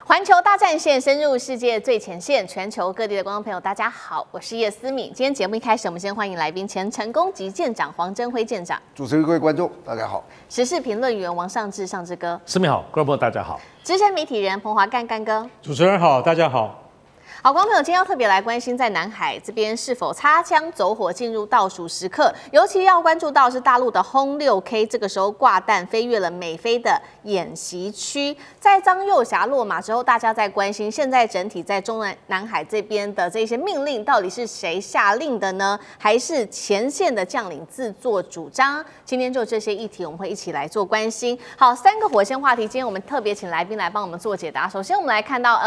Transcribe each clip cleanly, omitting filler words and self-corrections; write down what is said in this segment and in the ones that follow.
环球大战线深入世界最前线，全球各地的观众朋友，大家好，我是叶思敏。今天节目一开始，我们先欢迎来宾前成功级舰长黄征辉舰长，主持人各位观众，大家好。时事评论员王尚志尚志哥，思敏好，观众朋友大家好。资深媒体人彭华干干哥，主持人好，大家好。好，观众朋友，今天要特别来关心在南海这边是否擦枪走火进入倒数时刻，尤其要关注到是大陆的轰6K， 这个时候挂弹飞越了美菲的演习区。在张幼霞落马之后，大家在关心现在整体在中南海这边的这些命令到底是谁下令的呢？还是前线的将领自作主张？今天就这些议题，我们会一起来做关心。好，3个火线话题，今天我们特别请来宾来帮我们做解答。首先，我们来看到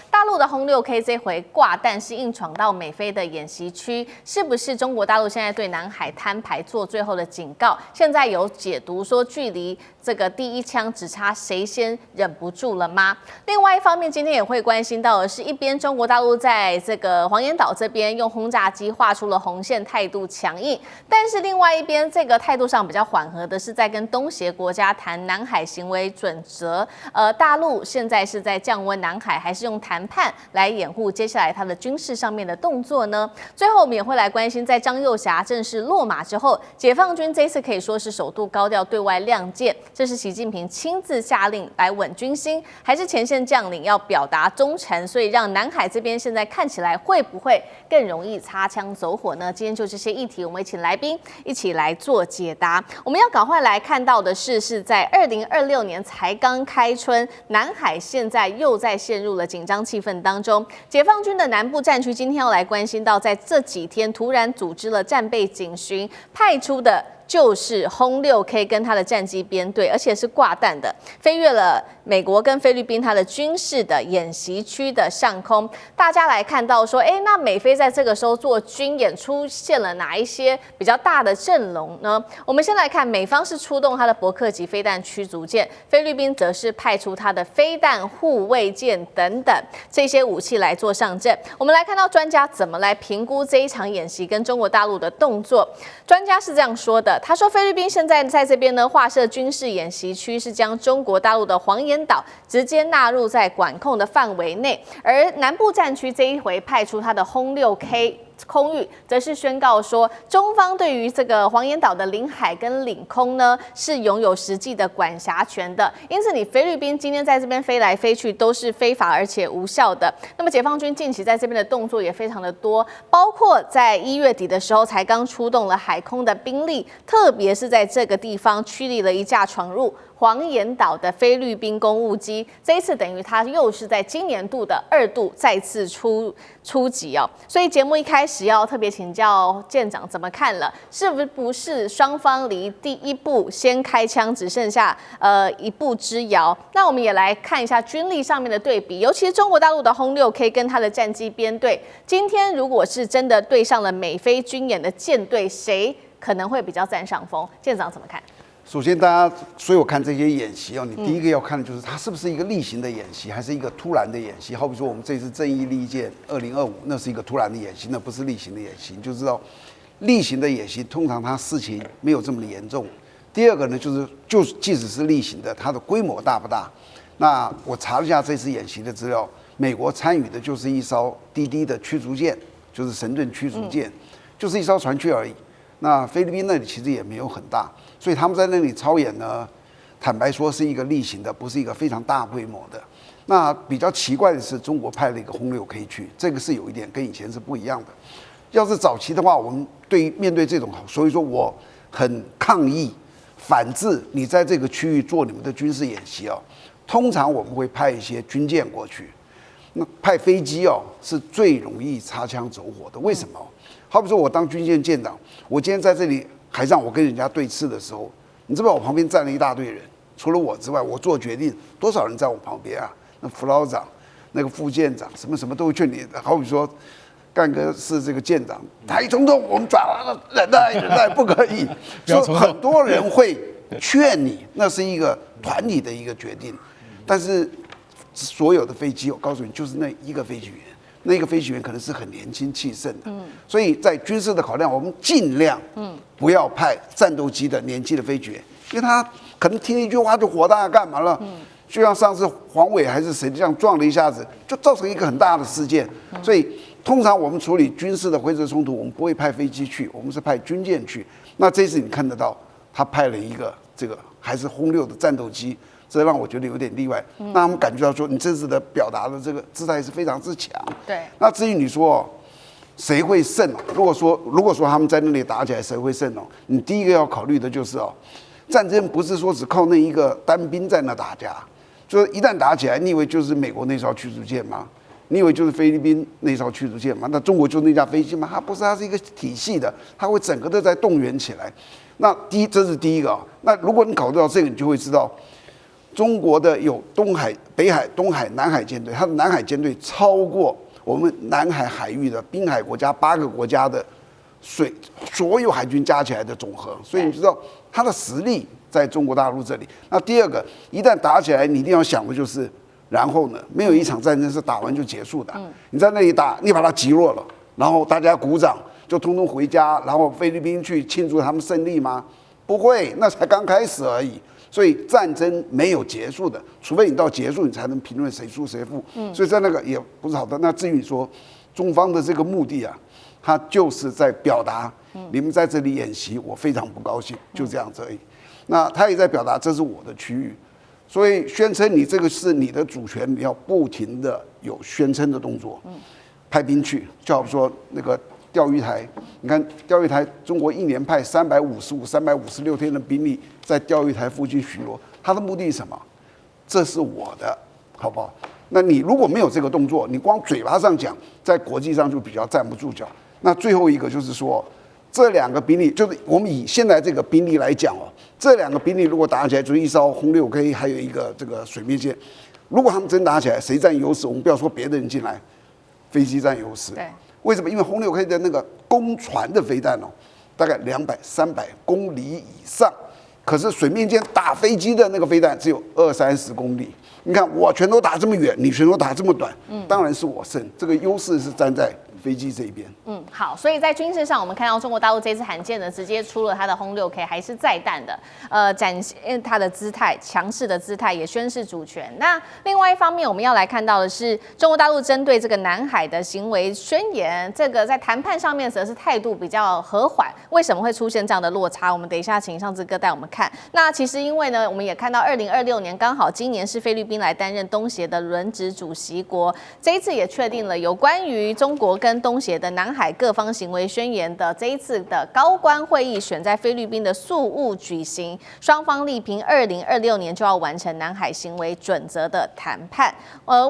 大陆的轰6K 这回挂弹是硬闯到美菲的演习区，是不是中国大陆现在对南海摊牌做最后的警告？现在有解读说，距离这个第一枪只差谁先忍不住了吗？另外一方面，今天也会关心到的是，一边中国大陆在这个黄岩岛这边用轰炸机画出了红线，态度强硬，但是另外一边这个态度上比较缓和的是在跟东协国家谈南海行为准则。大陆现在是在降温南海，还是用谈判来掩护接下来它的军事上面的动作呢？最后我们也会来关心，在张幼霞正式落马之后，解放军这一次可以说是首度高调对外亮剑，这是习近平亲自下令来稳军心，还是前线将领要表达忠诚，所以让南海这边现在看起来会不会更容易擦枪走火呢？今天就这些议题，我们请来宾一起来做解答。我们要赶快来看到的是在2026年才刚开春，南海现在又在陷入了紧张气氛当中。解放军的南部战区今天要来关心到，在这几天突然组织了战备警巡，派出的就是轰6K 跟他的战机编队，而且是挂弹的，飞越了美国跟菲律宾它的军事的演习区的上空。大家来看到说，那美菲在这个时候做军演出现了哪一些比较大的阵容呢？我们先来看，美方是出动它的伯克级飞弹驱逐舰，菲律宾则是派出它的飞弹护卫舰等等这些武器来做上阵。我们来看到专家怎么来评估这一场演习跟中国大陆的动作。专家是这样说的，他说菲律宾现在在这边呢划设军事演习区，是将中国大陆的黄岩岛直接纳入在管控的范围内，而南部战区这一回派出他的轰6K空域，则是宣告说，中方对于这个黄岩岛的领海跟领空呢，是拥有实际的管辖权的。因此，你菲律宾今天在这边飞来飞去都是非法而且无效的。那么，解放军近期在这边的动作也非常的多，包括在1月底的时候才刚出动了海空的兵力，特别是在这个地方驱离了一架闯入黄岩岛的菲律宾公务机，这一次等于他又是在今年度的2度再次出击哦。所以节目一开始要特别请教舰长怎么看了，是不是双方离第一步先开枪只剩下一步之遥？那我们也来看一下军力上面的对比，尤其是中国大陆的轰6K 跟他的战机编队，今天如果是真的对上了美菲军演的舰队，谁可能会比较占上风？舰长怎么看？首先，大家所有看这些演习你第一个要看的就是它是不是一个例行的演习，还是一个突然的演习。好比说我们这次正义利剑2025，那是一个突然的演习，那不是例行的演习。你就知道，例行的演习通常它事情没有这么的严重。第二个呢，就是即使是例行的，它的规模大不大？那我查了一下这次演习的资料，美国参与的就是一艘滴滴的驱逐舰，就是神盾驱逐舰，就是一艘船区而已。那菲律宾那里其实也没有很大，所以他们在那里操演呢，坦白说是一个例行的，不是一个非常大规模的。那比较奇怪的是，中国派了一个轰6K去，这个是有一点跟以前是不一样的。要是早期的话，我们面对这种，所以说我很抗议，反制你在这个区域做你们的军事演习通常我们会派一些军舰过去，那派飞机是最容易擦枪走火的。为什么？好比说我当军舰舰长，我今天在这里海上我跟人家对峙的时候，你知不知道我旁边站了一大堆人，除了我之外，我做决定，多少人在我旁边啊？那副老长、那个副舰长，什么什么都会劝你。好比说，干哥是这个舰长，台冲动我们转了，忍耐不可以。所以很多人会劝你，那是一个团体的一个决定。但是所有的飞机，我告诉你，就是那一个飞行员。那个飞行员可能是很年轻气盛的，所以在军事的考量，我们尽量不要派战斗机的年轻的飞行员，因为他可能听一句话就火大干嘛了？就像上次黄伟还是谁这样撞了一下子，就造成一个很大的事件。所以通常我们处理军事的灰色冲突，我们不会派飞机去，我们是派军舰去。那这次你看得到，他派了一个这个还是轰6的战斗机，这让我觉得有点例外。那他们感觉到说，你这次的表达的这个姿态是非常之强。对。那至于你说谁会胜哦？如果说他们在那里打起来，谁会胜哦？你第一个要考虑的就是哦，战争不是说只靠那一个单兵在那打架，就是一旦打起来，你以为就是美国那艘驱逐舰吗？你以为就是菲律宾那艘驱逐舰吗？那中国就那架飞机吗？它不是，它是一个体系的，它会整个都在动员起来。那这是第一个啊。那如果你考虑到这个，你就会知道，中国的有东海、北海、东海、南海舰队，它的南海舰队超过我们南海海域的滨海国家8个国家的所有海军加起来的总和，所以你知道它的实力在中国大陆这里。那第二个，一旦打起来，你一定要想的就是，然后呢，没有一场战争是打完就结束的。你在那里打，你把它击落了，然后大家鼓掌，就通通回家，然后菲律宾去庆祝他们胜利吗？不会，那才刚开始而已。所以战争没有结束的，除非你到结束，你才能评论谁输谁负。所以在那个也不是好的。那至于说中方的这个目的啊，他就是在表达，你们在这里演习，我非常不高兴，就这样子而已。那他也在表达这是我的区域，所以宣称你这个是你的主权，你要不停的有宣称的动作，派兵去，就好比说那个钓鱼台，你看钓鱼台，中国一年派356天的兵力在钓鱼台附近巡逻，他的目的是什么？这是我的，好不好？那你如果没有这个动作，你光嘴巴上讲，在国际上就比较站不住脚。那最后一个就是说，这2个兵力，就是我们以现在这个兵力来讲哦，这2个兵力如果打起来，就是一艘轰6K，还有一个这个水面舰，如果他们真打起来，谁占优势？我们不要说别的人进来，飞机占优势。对。为什么？因为轰6K的那个攻船的飞弹哦，大概200、300公里以上，可是水面舰打飞机的那个飞弹只有20-30公里。你看我全都打这么远，你全都打这么短，当然是我胜。这个优势是站在飞机这一边。好，所以在军事上，我们看到中国大陆这次罕见的直接出了它的轰6K，还是载弹的，展现它的姿态，强势的姿态，也宣示主权。那另外一方面，我们要来看到的是，中国大陆针对这个南海的行为宣言，这个在谈判上面则是态度比较和缓。为什么会出现这样的落差？我们等一下请上志哥带我们看。那其实因为呢，我们也看到2026年刚好今年是菲律宾来担任东协的轮值主席国，这一次也确定了有关于中国跟东协的南海各方行为宣言的这一次的高官会议选在菲律宾的宿务举行，双方力拼2026年就要完成南海行为准则的谈判。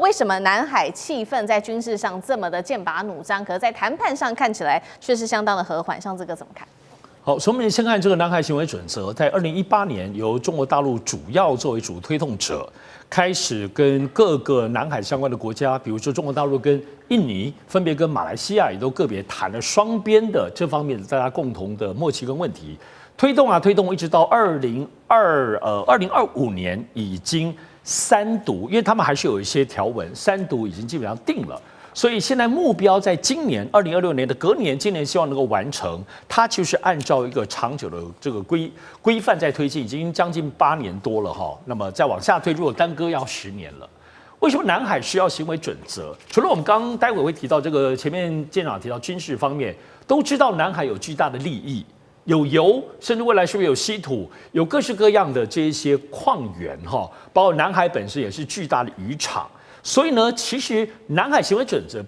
为什么南海气氛在军事上这么的剑拔弩张，可是在谈判上看起来却是相当的和缓？像这个怎么看？好，所以我们先看这个南海行为准则，在2018年由中国大陆主要作为主推动者，开始跟各个南海相关的国家，比如说中国大陆跟印尼，分别跟马来西亚也都个别谈了双边的这方面的大家共同的默契跟问题，推动，一直到2025年已经3读，因为他们还是有一些条文，3读已经基本上定了。所以现在目标在今年2026年的隔年，今年希望能够完成。它就是按照一个长久的这个规范在推进，已经将近8年多了哈。那么再往下推，如果耽搁要10年了。为什么南海需要行为准则？除了我们刚待会会提到这个，前面舰长提到军事方面，都知道南海有巨大的利益，有油，甚至未来是不是有稀土，有各式各样的这一些矿源哈，包括南海本身也是巨大的渔场。所以呢，其实南海行为准则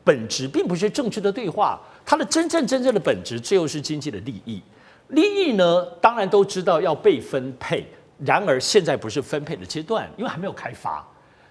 本质并不是政治的对话，它的真正的本质最后是经济的利益。利益呢，当然都知道要被分配，然而现在不是分配的阶段，因为还没有开发。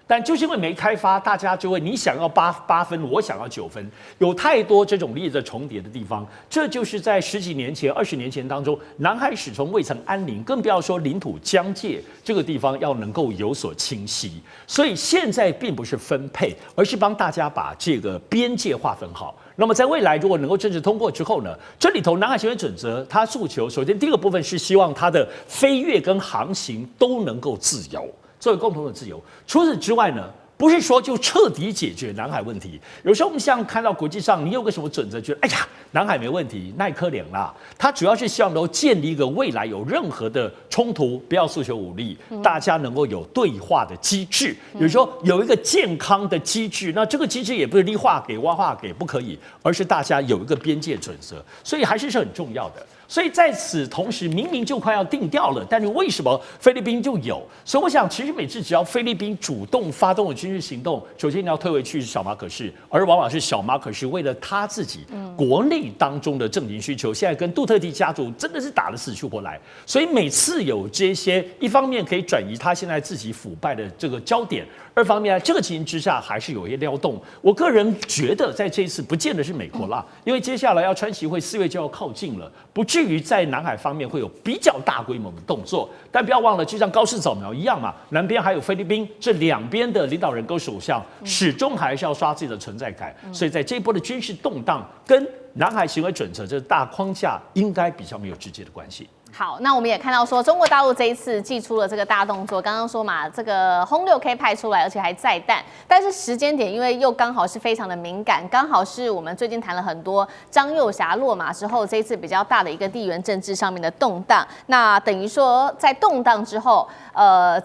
但就是因为没开发，大家就会你想要8分，我想要9分，有太多这种利益的重叠的地方。这就是在10几年前、20年前当中，南海始终未曾安宁，更不要说领土疆界这个地方要能够有所清晰。所以现在并不是分配，而是帮大家把这个边界划分好。那么在未来如果能够正式通过之后呢，这里头南海行为准则它诉求，首先第一个部分是希望它的飞越跟航行都能够自由。作为共同的自由。除此之外呢，不是说就彻底解决南海问题。有时候我们像看到国际上，你有个什么准则，觉得哎呀，南海没问题，那可怜啦。他主要是希望能够建立一个未来有任何的冲突，不要诉求武力，大家能够有对话的机制。有时候有一个健康的机制，那这个机制也不是立话给挖话给不可以，而是大家有一个边界准则，所以还是很重要的。所以在此同时，明明就快要定调了，但是为什么菲律宾就有？所以我想，其实每次只要菲律宾主动发动了军事行动，首先你要退回去是小马可仕，而往往是小马可仕为了他自己国内当中的政经需求，现在跟杜特地家族真的是打得死去活来。所以每次有这些，一方面可以转移他现在自己腐败的这个焦点。二方面，这个情形之下还是有一些撩动。我个人觉得，在这一次不见得是美国啦，因为接下来要川习会4月就要靠近了，不至于在南海方面会有比较大规模的动作。但不要忘了，就像高市早苗一样嘛，南边还有菲律宾，这两边的领导人跟首相始终还是要刷自己的存在感。所以在这一波的军事动荡跟南海行为准则这大框架，应该比较没有直接的关系。好，那我们也看到说，中国大陆这一次祭出了这个大动作。刚刚说嘛，这个轰6K 派出来，而且还载弹，但是时间点因为又刚好是非常的敏感，刚好是我们最近谈了很多张又侠落马之后，这一次比较大的一个地缘政治上面的动荡。那等于说，在动荡之后，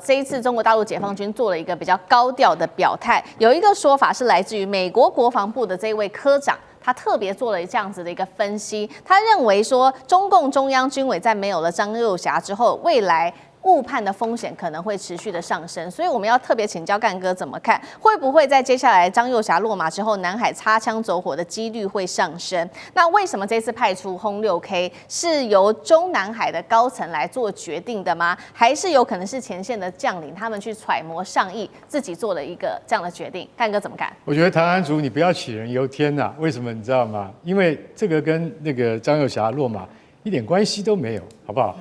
这一次中国大陆解放军做了一个比较高调的表态。有一个说法是来自于美国国防部的这位科长。他特别做了这样子的一个分析，他认为说，中共中央军委在没有了张又侠之后，未来误判的风险可能会持续的上升，所以我们要特别请教干哥怎么看，会不会在接下来张又侠落马之后，南海擦枪走火的几率会上升？那为什么这次派出轰6K 是由中南海的高层来做决定的吗？还是有可能是前线的将领他们去揣摩上意，自己做了一个这样的决定？干哥怎么看？我觉得唐安竹你不要杞人忧天呐、为什么你知道吗？因为这个跟那个张又侠落马一点关系都没有，好不好？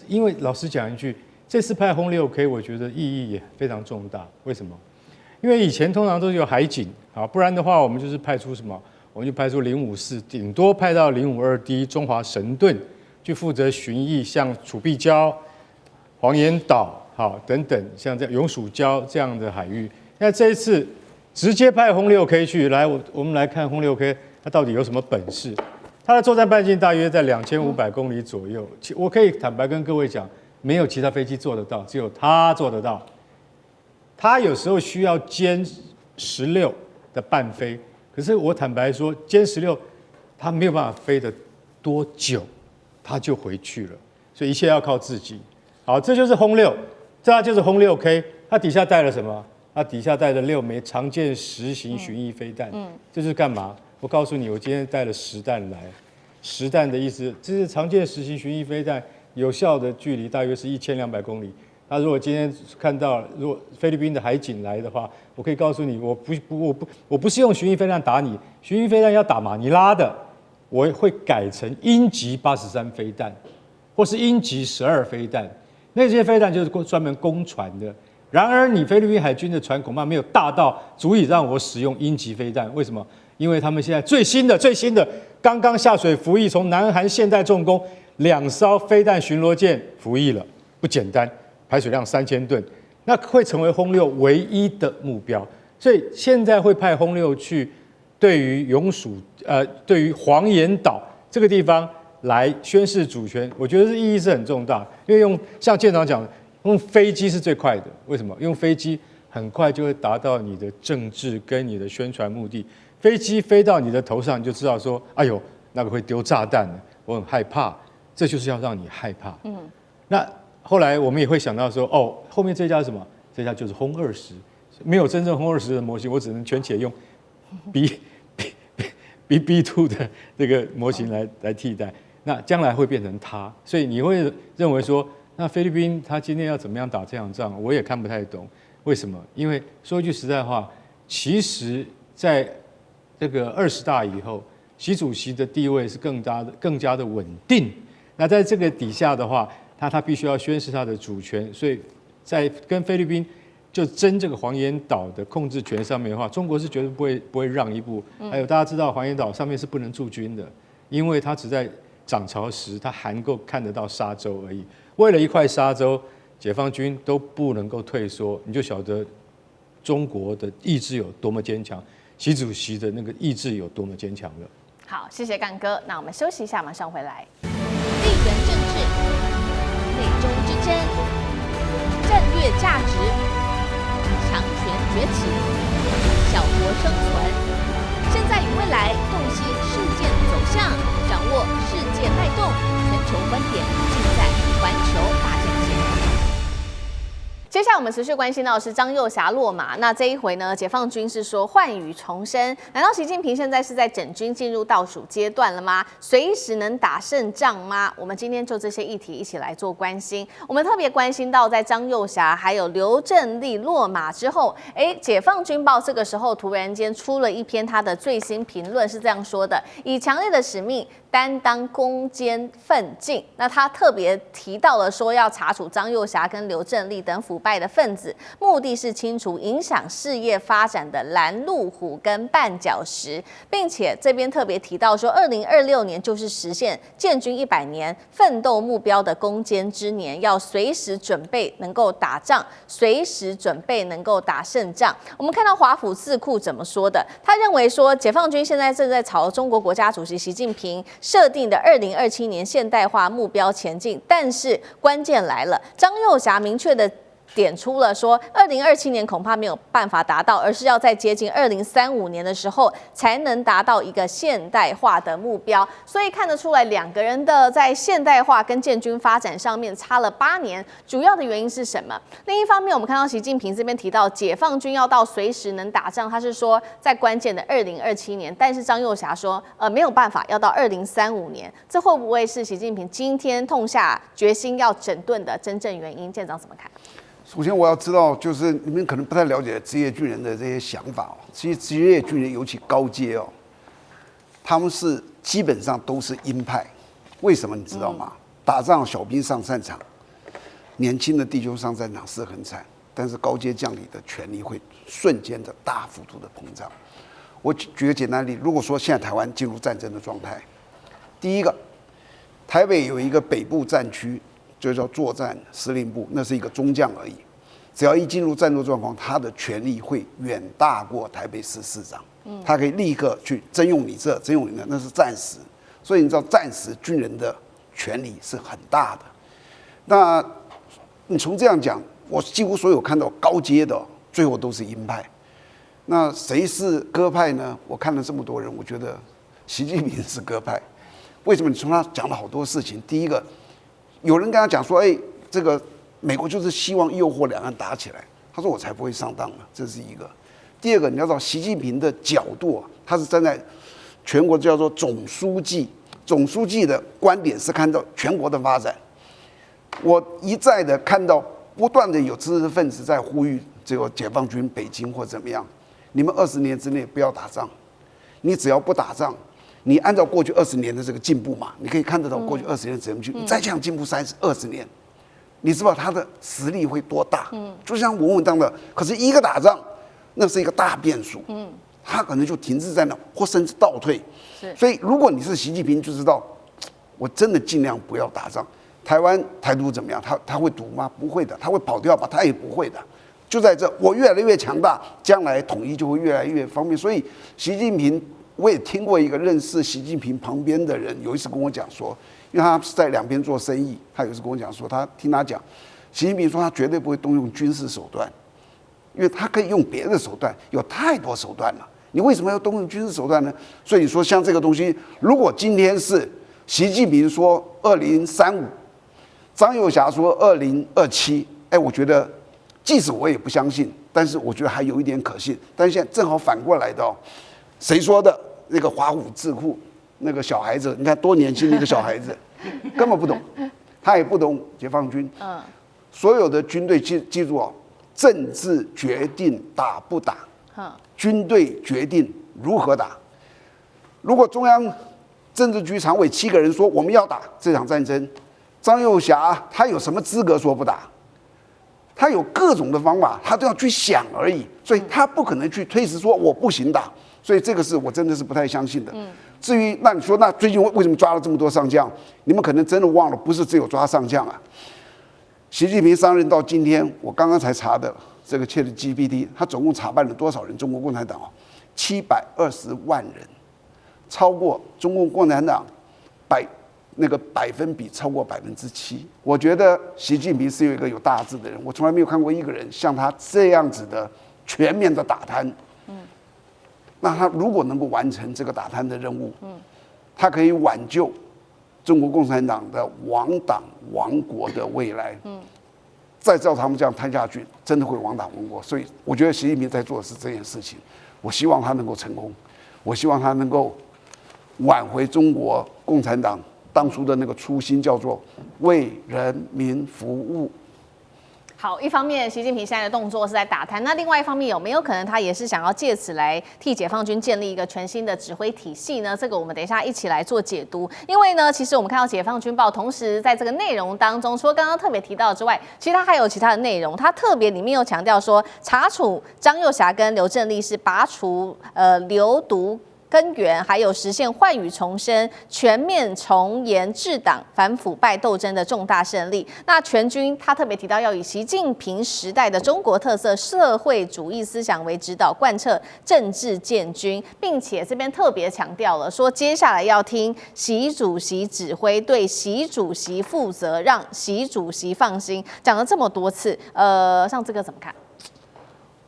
因为老实讲一句，这次派轰6K，我觉得意义也非常重大。为什么？因为以前通常都是有海警啊，不然的话我们就是派出什么，我们就派出054，顶多派到052D 中华神盾去负责巡弋，像楚碧礁、黄岩岛好等等，像这永暑礁这样的海域。那这一次直接派轰6K去，来我们来看轰6K它到底有什么本事。它的作战半径大约在2500公里左右。我可以坦白跟各位讲，没有其他飞机做得到，只有它做得到。它有时候需要歼16的伴飞，可是我坦白说，歼16它没有办法飞得多久，它就回去了。所以一切要靠自己。好，这就是轰6，这就是轰6K，它底下带了什么？它底下带了6枚常见实行巡弋飞弹。这是干嘛？我告诉你，我今天带了10弹来。10弹的意思，这是常见实行巡弋飞弹，有效的距离大约是1200公里。那如果今天看到，如果菲律宾的海警来的话，我可以告诉你，我不是用巡弋飞弹打你，巡弋飞弹要打马尼拉的，我会改成鹰击83飞弹，或是鹰击12飞弹。那些飞弹就是专门攻船的。然而，你菲律宾海军的船恐怕没有大到足以让我使用鹰击飞弹。为什么？因为他们现在最新的，刚刚下水服役，从南韩现代重工2艘飞弹巡逻舰服役了，不简单，排水量3000吨，那会成为轰6唯一的目标。所以现在会派轰6去，对于对于黄岩岛这个地方来宣示主权，我觉得意义是很重大。因为像舰长讲，用飞机是最快的，为什么？用飞机很快就会达到你的政治跟你的宣传目的。飞机飞到你的头上，你就知道说，哎呦，那个会丢炸弹的，我很害怕。这就是要让你害怕。那后来我们也会想到说，哦，后面这家是什么？这家就是轰20，没有真正轰20的模型，我只能全且用 B2 的这个模型来替代。那将来会变成它，所以你会认为说，那菲律宾他今天要怎么样打这场仗，我也看不太懂。为什么？因为说一句实在话，其实在这个20大以后，习主席的地位是更加的稳定。那在这个底下的话，他必须要宣示他的主权，所以在跟菲律宾就争这个黄岩岛的控制权上面的话，中国是绝对不会让一步。还有大家知道，黄岩岛上面是不能驻军的，因为它只在涨潮时，它还能够看得到沙洲而已。为了一块沙洲，解放军都不能够退缩，你就晓得中国的意志有多么坚强，习主席的那个意志有多么坚强了。好，谢谢干哥。那我们休息一下，马上回来。地缘政治、美中之争、战略价值、强权崛起、小国生存，现在与未来洞悉事件走向，掌握世界脉动，全球观点尽在环球大战线。接下来我们持续关心到的是张幼侠落马。那这一回呢，解放军是说换羽重生，难道习近平现在是在整军进入倒数阶段了吗？随时能打胜仗吗？我们今天就这些议题一起来做关心。我们特别关心到，在张幼侠还有刘振立落马之后，解放军报这个时候突然间出了一篇他的最新评论，是这样说的：以强烈的使命担当攻坚奋进。那他特别提到了说，要查处张幼侠跟刘振立等腐败的分子，目的是清除影响事业发展的拦路虎跟绊脚石，并且这边特别提到说，2026年就是实现建军100年奋斗目标的攻坚之年，要随时准备能够打仗，随时准备能够打胜仗。我们看到华府智库怎么说的，他认为说，解放军现在正在朝中国国家主席习近平设定的2027年现代化目标前进，但是关键来了，张幼侠明确的点出了说，2027年恐怕没有办法达到，而是要在接近2035年的时候才能达到一个现代化的目标。所以看得出来，两个人的在现代化跟建军发展上面差了8年，主要的原因是什么？另一方面，我们看到习近平这边提到解放军要到随时能打仗，他是说在关键的2027年，但是张幼侠说没有办法，要到2035年，这会不会是习近平今天痛下决心要整顿的真正原因？舰长怎么看？首先我要知道，就是你们可能不太了解职业军人的这些想法哦。其实职业军人尤其高阶哦，他们是基本上都是鹰派。为什么你知道吗？打仗小兵上战场，年轻的弟兄上战场是很惨，但是高阶将领的权力会瞬间的大幅度的膨胀。我举个简单的例子，如果说现在台湾进入战争的状态，第一个，台北有一个北部战区。就叫作战司令部，那是一个中将而已。只要一进入战斗状况，他的权力会远大过台北市市长。他可以立刻去征用你这，征用你那是战时。所以你知道，战时军人的权力是很大的。那你从这样讲，我几乎所有看到高阶的，最后都是鹰派。那谁是鸽派呢？我看了这么多人，我觉得习近平是鸽派。为什么？你从他讲了好多事情，第一个。有人跟他讲说：“这个美国就是希望诱惑两岸打起来。”他说：“我才不会上当呢。”这是一个。第二个，你要知道习近平的角度，他是站在全国叫做总书记，总书记的观点是看到全国的发展。我一再的看到，不断的有知识分子在呼吁这个解放军北京或怎么样，你们20年之内不要打仗，你只要不打仗。你按照过去20年的这个进步嘛，你可以看得到过去20年怎么去，你再这样进步20年，你知道他的实力会多大？就像稳稳当的，可是一个打仗，那是一个大变数，他可能就停滞在那，或甚至倒退。所以如果你是习近平，就知道我真的尽量不要打仗。台湾台独怎么样？他会赌吗？不会的，他会跑掉吧？他也不会的。就在这，我越来越强大，将来统一就会越来越方便。所以习近平。我也听过一个认识习近平旁边的人，有一次跟我讲说，因为他是在两边做生意，他有一次跟我讲说，他听他讲，习近平说他绝对不会动用军事手段，因为他可以用别的手段，有太多手段了。你为什么要动用军事手段呢？所以你说像这个东西，如果今天是习近平说2035，张幼侠说2027，我觉得即使我也不相信，但是我觉得还有一点可信。但是现在正好反过来的哦，谁说的？那个华府智库那个小孩子，你看多年轻的一个小孩子，根本不懂，他也不懂解放军。所有的军队记住哦，政治决定打不打，军队决定如何打。如果中央政治局常委7个人说我们要打这场战争，张幼侠他有什么资格说不打？他有各种的方法，他都要去想而已，所以他不可能去推辞说我不行打。所以这个是我真的是不太相信的。至于那你说那最近为什么抓了这么多上将？你们可能真的忘了，不是只有抓上将啊。习近平上任到今天，我刚刚才查的，这个ChatGPT，他总共查办了多少人？中国共产党720万人，超过中共共产党百分比超过7%。我觉得习近平是有一个有大志的人，我从来没有看过一个人像他这样子的全面的打贪。那他如果能够完成这个打贪的任务，他可以挽救中国共产党的亡党亡国的未来。再照他们这样贪下去，真的会亡党亡国。所以我觉得习近平在做的是这件事情，我希望他能够成功，我希望他能够挽回中国共产党当初的那个初心，叫做为人民服务。好，一方面习近平现在的动作是在打贪，那另外一方面有没有可能他也是想要借此来替解放军建立一个全新的指挥体系呢？这个我们等一下一起来做解读。因为呢，其实我们看到解放军报，同时在这个内容当中，除了刚刚特别提到之外，其实它还有其他的内容。它特别里面又强调说，查处张又侠跟刘振立是拔除流毒根源，还有实现换羽重生、全面从严治党、反腐败斗争的重大胜利。那全军他特别提到要以习近平时代的中国特色社会主义思想为指导，贯彻政治建军，并且这边特别强调了说，接下来要听习主席指挥，对习主席负责，让习主席放心。讲了这么多次，像这个怎么看？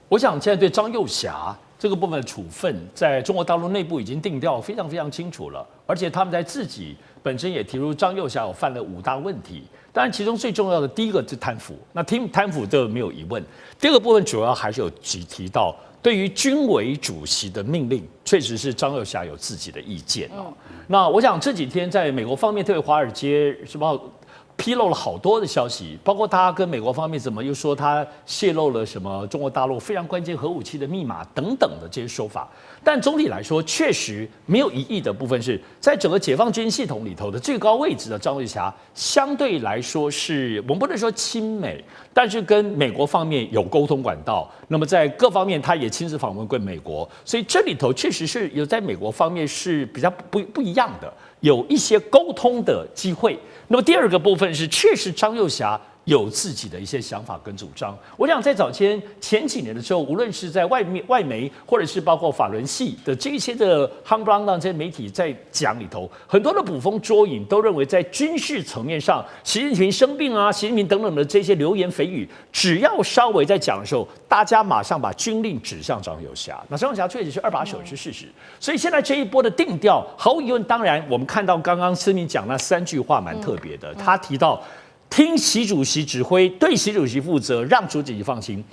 我想现在对张又侠这个部分的处分，在中国大陆内部已经定调非常非常清楚了，而且他们在自己本身也提出张又侠有犯了5大问题，当然其中最重要的第一个是贪腐，那贪腐这个没有疑问。第二个部分主要还是有提到，对于军委主席的命令，确实是张又侠有自己的意见哦。那我想这几天在美国方面，特别《华尔街日报》披露了好多的消息，包括他跟美国方面怎么又说他泄露了什么中国大陆非常关键核武器的密码等等的这些说法。但总体来说，确实没有疑义的部分是在整个解放军系统里头的最高位置的张又侠，相对来说是我们不能说亲美，但是跟美国方面有沟通管道。那么在各方面他也亲自访问过美国，所以这里头确实是有在美国方面是比较不一样的，有一些沟通的机会。那么第二个部分是，确实张又侠有自己的一些想法跟主张。我想在前几年的时候，无论是在外媒，或者是包括法轮系的这些的夯不啷当这些媒体在讲里头，很多的捕风捉影都认为在军事层面上，习近平生病啊，习近平等等的这些流言蜚语，只要稍微在讲的时候，大家马上把军令指向张又侠。那张又侠确实是2把手是事实，所以现在这一波的定调，毫无疑问，当然我们看到刚刚思明讲那3句话蛮特别的，他提到听习主席指挥，对习主席负责，让主席放心。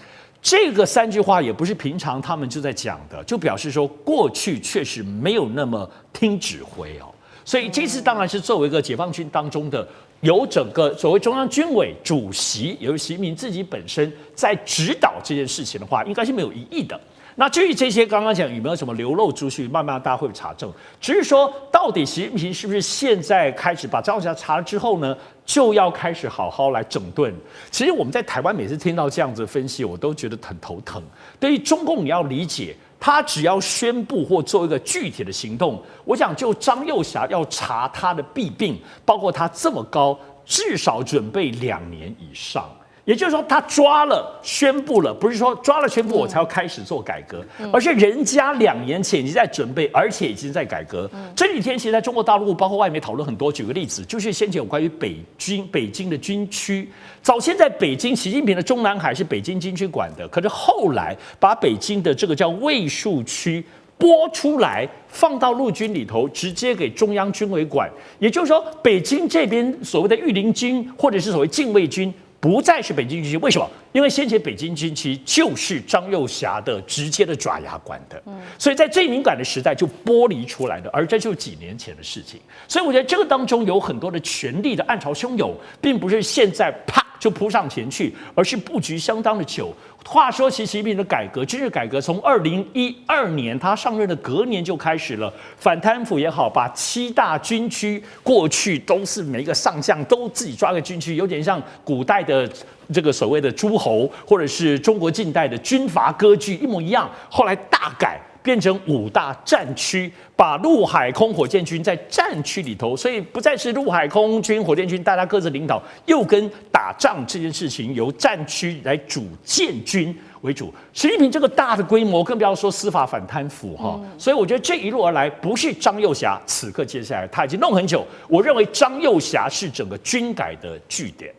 这个3句话也不是平常他们就在讲的，就表示说过去确实没有那么听指挥哦。所以这次当然是作为一个解放军当中的，由整个所谓中央军委主席，由习近平自己本身在指导这件事情的话，应该是没有疑义的。那至于这些刚刚讲有没有什么流露出去，慢慢大家会查证。只是说，到底习近平是不是现在开始把张又侠查了之后呢，就要开始好好来整顿？其实我们在台湾每次听到这样子的分析，我都觉得很头疼。对于中共，你要理解，他只要宣布或做一个具体的行动，我想就张又侠要查他的弊病，包括他这么高，至少准备2年以上。也就是说，他抓了、宣布了，不是说抓了宣布我才要开始做改革，而是人家2年前已经在准备，而且已经在改革。这几天其实在中国大陆，包括外媒讨论很多。举个例子，就是先前有关于北京的军区，早先在北京，习近平的中南海是北京军区管的，可是后来把北京的这个叫卫戍区拨出来，放到陆军里头，直接给中央军委管。也就是说，北京这边所谓的御林军或者是所谓禁卫军，不再是北京军区。为什么？因为先前北京军区就是张又侠的直接的爪牙管的，所以在最敏感的时代就剥离出来的，而这就是几年前的事情。所以我觉得这个当中有很多的权力的暗潮汹涌，并不是现在啪就扑上前去，而是布局相当的久。话说，其实习近平的改革，军事改革从2012年他上任的隔年就开始了，反贪腐也好，把7大军区过去都是每一个上将都自己抓个军区，有点像古代的这个所谓的诸侯，或者是中国近代的军阀割据一模一样。后来大改，变成5大战区，把陆海空火箭军在战区里头，所以不再是陆海空军火箭军大家各自领导，又跟打仗这件事情由战区来主建军。为主。习近平这个大的规模，更不要说司法反贪腐哈。所以我觉得这一路而来，不是张又侠此刻接下来他已经弄很久。我认为张又侠是整个军改的据点。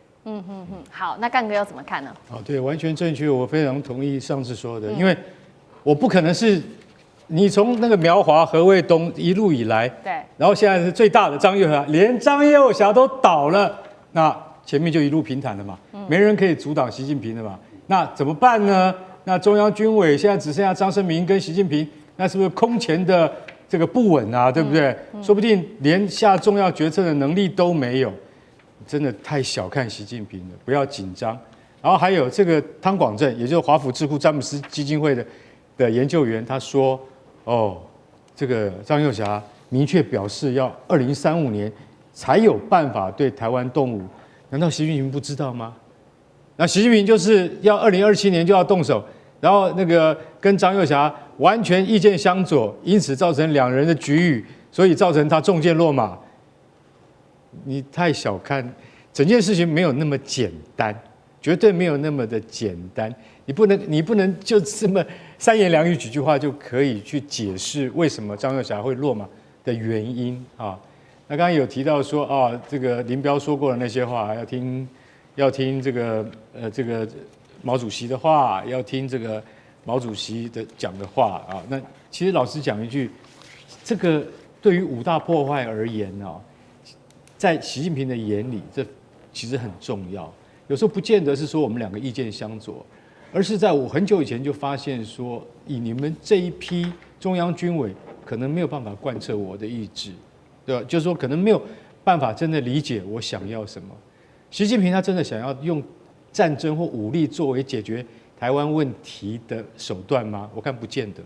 好，那干哥要怎么看呢？对，完全正确，我非常同意上次说的，因为我不可能是你从那个苗华、何卫东一路以来，对，然后现在是最大的张又侠，连张又侠都倒了，那前面就一路平坦了嘛，没人可以阻挡习近平的嘛，那怎么办呢？那中央军委现在只剩下张胜明跟习近平，那是不是空前的这个不稳啊？对不对？说不定连下重要决策的能力都没有。真的太小看习近平了，不要紧张。然后还有这个汤广正，也就是华府智库詹姆斯基金会的研究员，他说：“这个张又侠明确表示要2035年才有办法对台湾动武，难道习近平不知道吗？那习近平就是要2027年就要动手，然后那个跟张又侠完全意见相左，因此造成两人的局域，所以造成他中箭落马。”你太小看整件事情，没有那么简单，绝对没有那么的简单。你不能就这么三言两语几句话就可以去解释为什么张又侠会落马的原因啊。那刚刚有提到说这个林彪说过的那些话，要听这个毛主席的话，要听这个毛主席的讲的话啊。那其实老实讲一句，这个对于五大破坏而言在习近平的眼里，这其实很重要。有时候不见得是说我们两个意见相左，而是在我很久以前就发现说，以你们这一批中央军委可能没有办法贯彻我的意志，对吧？就是说可能没有办法真的理解我想要什么。习近平他真的想要用战争或武力作为解决台湾问题的手段吗？我看不见得。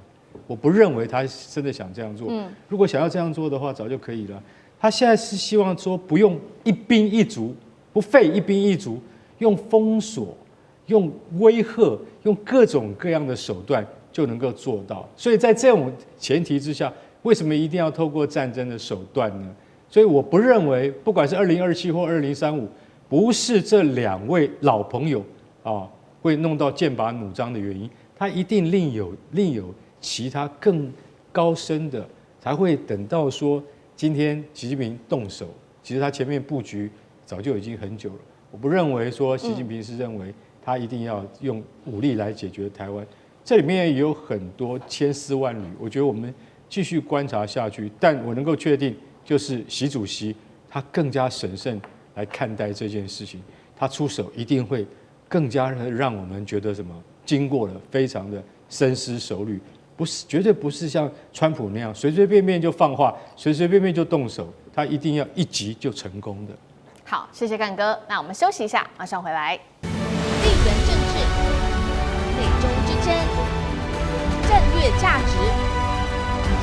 我不认为他真的想这样做。如果想要这样做的话，早就可以了。他现在是希望说不用一兵一卒，不费一兵一卒，用封锁、用威吓、用各种各样的手段就能够做到。所以在这种前提之下，为什么一定要透过战争的手段呢？所以我不认为，不管是2027或2035，不是这两位老朋友会弄到剑拔弩张的原因，他一定另有其他更高深的，才会等到说。今天习近平动手，其实他前面布局早就已经很久了。我不认为说习近平是认为他一定要用武力来解决台湾，这里面也有很多千丝万缕。我觉得我们继续观察下去，但我能够确定，就是习主席他更加审慎来看待这件事情，他出手一定会更加的让我们觉得什么，经过了非常的深思熟虑。绝对不是像川普那样随随便便就放话，随随便便就动手，他一定要一击就成功的。好，谢谢干哥。那我们休息一下，马上回来。地缘政治、内中之争、战略价值、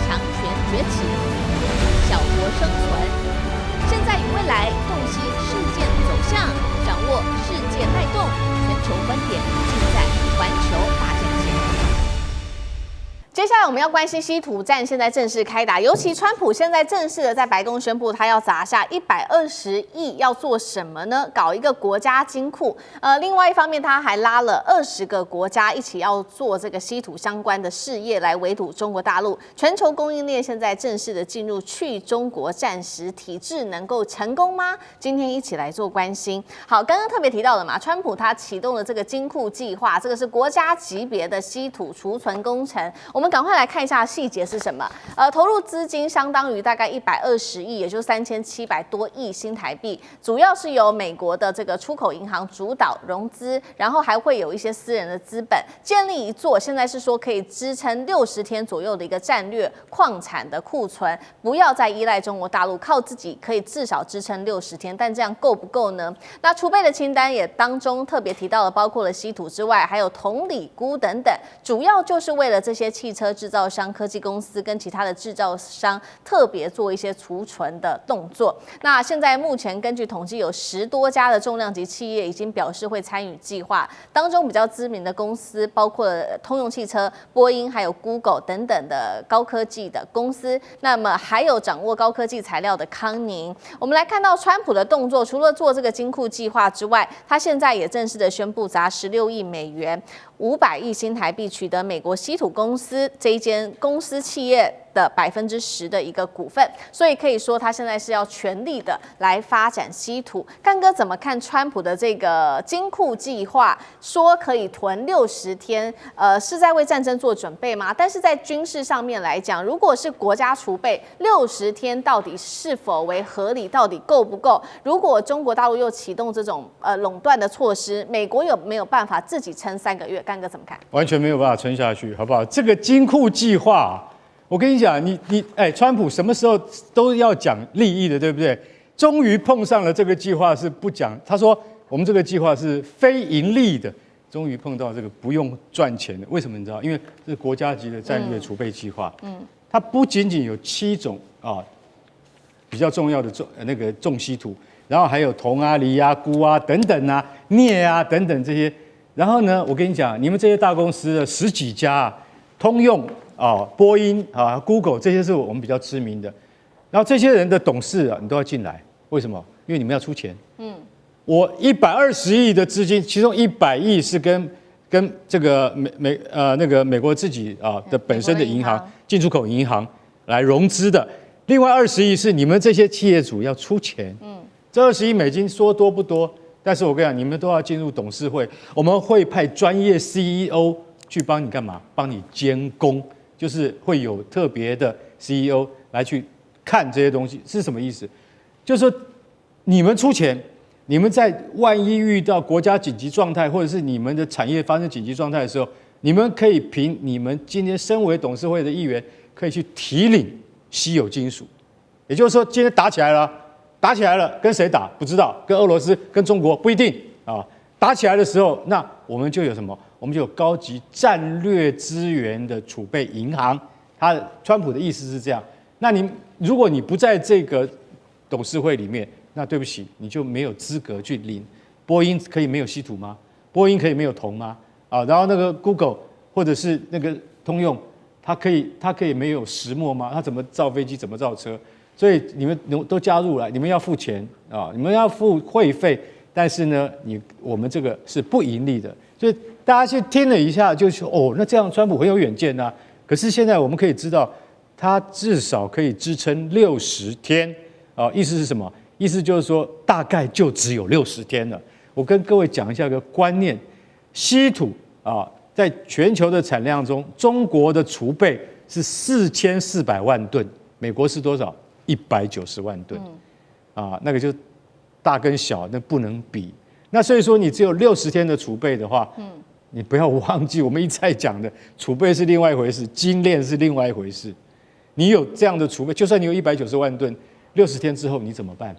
强权崛起、小国生存，现在与未来洞悉事件走向，掌握世界脉动，全球观点尽在环球大战线。接下来我们要关心稀土战现在正式开打，尤其川普现在正式的在白宫宣布，他要砸下120亿，要做什么呢？搞一个国家金库。另外一方面，他还拉了20个国家一起要做这个稀土相关的事业，来围堵中国大陆。全球供应链现在正式的进入去中国战时体制，能够成功吗？今天一起来做关心。好，刚刚特别提到的嘛，川普他启动了这个金库计划，这个是国家级别的稀土储存工程。我们赶快来看一下细节是什么。投入资金相当于大概120亿，也就是3700多亿新台币，主要是由美国的这个出口银行主导融资，然后还会有一些私人的资本，建立一座现在是说可以支撑60天左右的一个战略矿产的库存，不要再依赖中国大陆，靠自己可以至少支撑60天，但这样够不够呢？那储备的清单也当中特别提到了，包括了稀土之外，还有铜、锂、钴等等，主要就是为了这些汽汽车制造商、科技公司跟其他的制造商特别做一些储存的动作。那现在目前根据统计，有10多家的重量级企业已经表示会参与计划，当中比较知名的公司包括通用汽车、波音还有 Google 等等的高科技的公司，那么还有掌握高科技材料的康宁。我们来看到川普的动作，除了做这个金库计划之外，他现在也正式的宣布砸16亿美元，500亿新台币取得美国稀土公司这一间公司企业的10%的一个股份，所以可以说他现在是要全力的来发展稀土。干哥怎么看川普的这个金库计划？说可以囤60天，是在为战争做准备吗？但是在军事上面来讲，如果是国家储备60天，到底是否为合理？到底够不够？如果中国大陆又启动这种垄断的措施，美国有没有办法自己撑3个月？干哥怎么看？完全没有办法撑下去，好不好？这个金库计划，我跟你讲，川普什么时候都要讲利益的，对不对？终于碰上了这个计划是不讲，他说我们这个计划是非盈利的，终于碰到这个不用赚钱的。为什么你知道？因为这是国家级的战略储备计划，它不仅仅有7种比较重要的重稀土，然后还有铜啊、锂啊、钴啊等等啊、镍啊等等这些。然后呢，我跟你讲，你们这些大公司的10几家通用波音Google 这些是我们比较知名的。然后这些人的董事你都要进来，为什么？因为你们要出钱。我120亿的资金，其中100亿是跟这个美国自己的本身的银行进出口银行来融资的，另外20亿是你们这些企业主要出钱。这20亿美金说多不多？但是我跟你讲，你们都要进入董事会，我们会派专业 CEO 去帮你干嘛？帮你监工，就是会有特别的 CEO 来去看这些东西是什么意思？就是说你们出钱，你们在万一遇到国家紧急状态，或者是你们的产业发生紧急状态的时候，你们可以凭你们今天身为董事会的议员，可以去提领稀有金属。也就是说，今天打起来了。打起来了，跟谁打不知道，跟俄罗斯、跟中国不一定啊。打起来的时候，那我们就有什么？我们就有高级战略资源的储备银行。川普的意思是这样。那如果你不在这个董事会里面，那对不起，你就没有资格去领。波音可以没有稀土吗？波音可以没有铜吗？然后那个 Google 或者是那个通用，它可以没有石墨吗？它怎么造飞机？怎么造车？所以你们都加入了，你们要付钱你们要付会费，但是呢，我们这个是不盈利的。所以大家去听了一下，就说那这样川普很有远见啊。可是现在我们可以知道，他至少可以支撑60天意思是什么？意思就是说大概就只有60天了。我跟各位讲一下个观念，稀土在全球的产量中，中国的储备是4400万吨，美国是多少？190万吨，那个就大跟小那不能比。那所以说你只有60天的储备的话，你不要忘记我们一再讲的，储备是另外一回事，精炼是另外一回事。你有这样的储备，就算你有190万吨，60天之后你怎么办？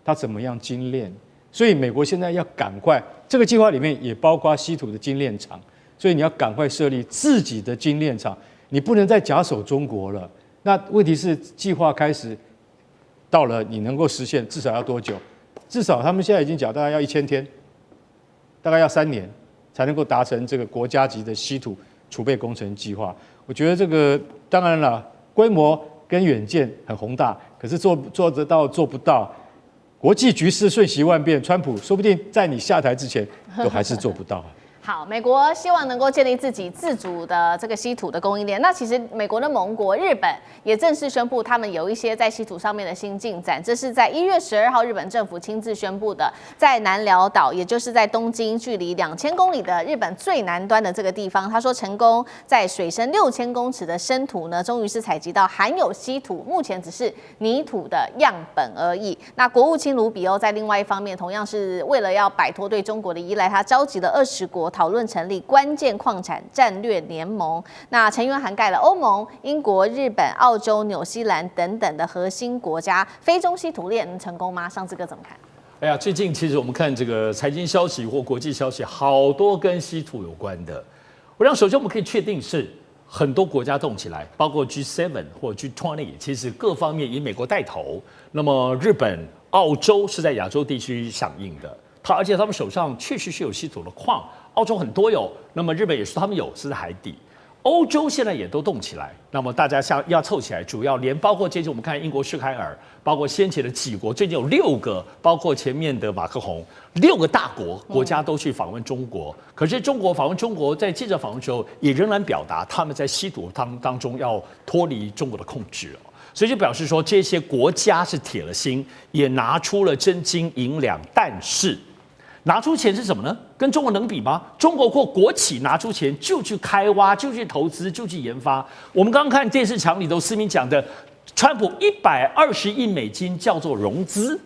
它怎么样精炼？所以美国现在要赶快，这个计划里面也包括稀土的精炼厂，所以你要赶快设立自己的精炼厂，你不能再假手中国了。那问题是计划开始。到了你能够实现，至少要多久？至少他们现在已经讲，大概要1000天，大概要3年才能够达成这个国家级的稀土储备工程计划。我觉得这个当然了，规模跟远见很宏大，可是做得到做不到。国际局势瞬息万变，川普说不定在你下台之前都还是做不到。好，美国希望能够建立自己自主的这个稀土的供应链。那其实美国的盟国日本也正式宣布，他们有一些在稀土上面的新进展。这是在1月12号，日本政府亲自宣布的，在南寮岛，也就是在东京距离2000公里的日本最南端的这个地方，他说成功在水深6000公尺的深土呢，终于是采集到含有稀土，目前只是泥土的样本而已。那国务卿卢比欧在另外一方面，同样是为了要摆脱对中国的依赖，他召集了20国。讨论成立关键矿产战略联盟，那成员涵盖了欧盟、英国、日本、澳洲、纽西兰等等的核心国家。非中稀土链能成功吗？上次哥怎么看？哎呀，最近其实我们看这个财经消息或国际消息，好多跟稀土有关的。我想首先我们可以确定是很多国家动起来，包括 G7 或 G20，其实各方面以美国带头。那么日本、澳洲是在亚洲地区响应的，而且他们手上确实是有稀土的矿，澳洲很多有，那么日本也说他们有，是在海底。欧洲现在也都动起来，那么大家要凑起来，主要包括这次我们看英国施凯尔，包括先前的几国，最近有6个，包括前面的马克宏，6个大国家都去访问中国。可是中国访问中国，在记者访问之后，也仍然表达他们在稀土当中要脱离中国的控制哦。所以就表示说，这些国家是铁了心，也拿出了真金银两，但是拿出钱是什么呢？跟中国能比吗？中国或国企拿出钱就去开挖，就去投资，就去研发。我们刚刚看电视墙里头，思明讲的，川普120亿美金叫做融资，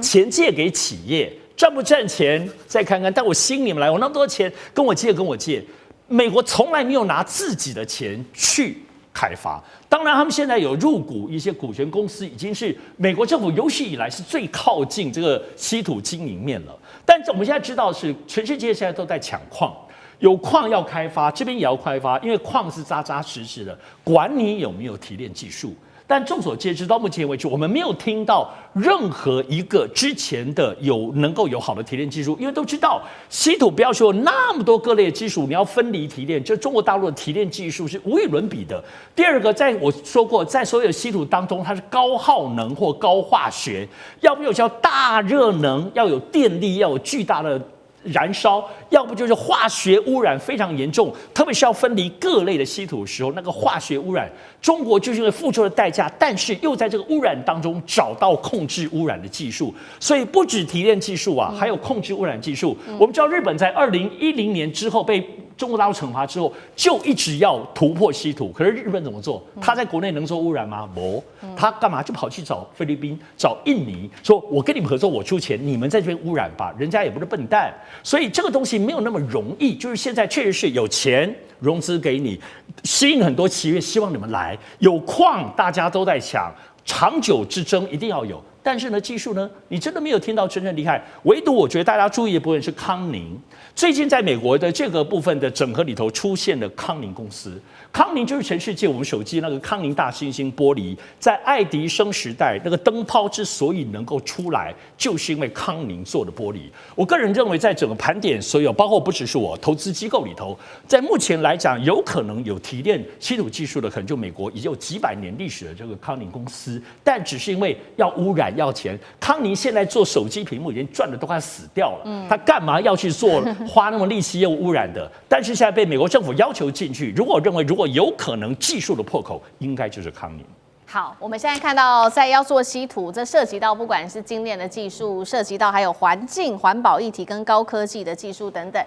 钱借给企业，赚不赚钱再看看。但我吸引你们来，我那么多钱跟我借，美国从来没有拿自己的钱去开发。当然，他们现在有入股一些股权公司，已经是美国政府有史以来是最靠近这个稀土经营面了。但是我们现在知道是全世界现在都在抢矿，有矿要开发，这边也要开发，因为矿是扎扎实实的，管你有没有提炼技术。但众所皆知，到目前为止，我们没有听到任何一个之前的能够有好的提炼技术，因为都知道稀土不要说那么多各类的技术，你要分离提炼，就中国大陆的提炼技术是无与伦比的。第二个，在我说过，在所有的稀土当中，它是高耗能或高化学，要不叫大热能，要有电力，要有巨大的燃烧，要不就是化学污染非常严重，特别是要分离各类的稀土的时候，那个化学污染，中国就是因为付出了代价，但是又在这个污染当中找到控制污染的技术，所以不止提炼技术啊，还有控制污染技术。我们知道日本在2010年之后被中国大陆惩罚之后，就一直要突破稀土。可是日本怎么做？他在国内能做污染吗？没，他干嘛就跑去找菲律宾、找印尼，说我跟你们合作，我出钱，你们在这边污染吧。人家也不是笨蛋，所以这个东西没有那么容易。就是现在确实是有钱融资给你，吸引很多企业，希望你们来。有矿，大家都在抢，长久之争一定要有。但是呢，技术呢，你真的没有听到真正厉害。唯独我觉得大家注意的部分是康宁。最近在美国的这个部分的整合里头出现了康宁公司。康宁就是全世界我们手机那个康宁大猩猩玻璃，在爱迪生时代那个灯泡之所以能够出来，就是因为康宁做的玻璃。我个人认为，在整个盘点所有，包括不只是我投资机构里头，在目前来讲，有可能有提炼稀土技术的，可能就美国已经有几百年历史的这个康宁公司，但只是因为要污染要钱。康宁现在做手机屏幕已经赚的都快死掉了，他干嘛要去做花那么力气又污染的？但是现在被美国政府要求进去，如果有可能技术的破口，应该就是康宁。好，我们现在看到在要做稀土，这涉及到不管是精炼的技术，涉及到还有环境、环保议题跟高科技的技术等等。